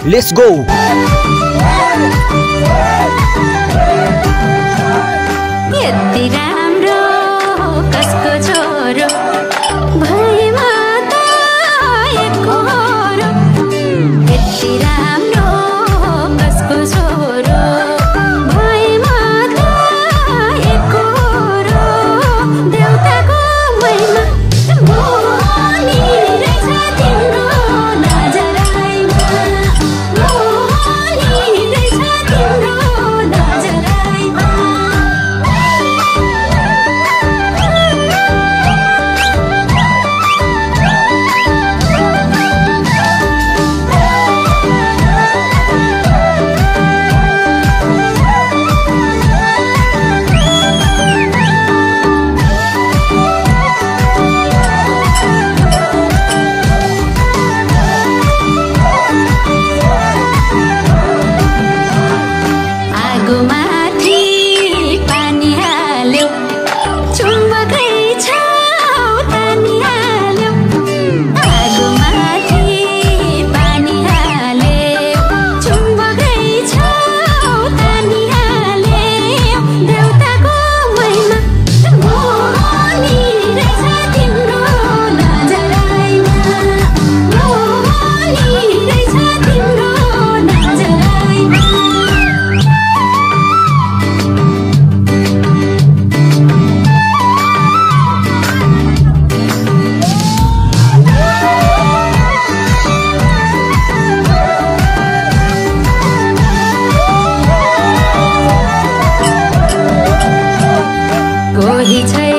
Let's go. यति राम्रो कसको छोरो भएमा त एकहोरो। यति राम्रो कसको छोरो भएमा त एकहोरो। देउताको महिमा मोहनी रहेछ तिम्रो नजरैमा। मोहनी रहेछ तिम्रो नजरैमा। आगोमाथि पानी हाल्यो चुम्बकै छाउ तानी हाल्यो। आगोमाथि पानी हाल्यो चुम्बकै छाउ तानी हाल्यो। देउताको महिमा मोहनी रहेछ तिम्रो नजरैमा। मोहनी रहेछ तिम्रो नजरैमा। कोही छैन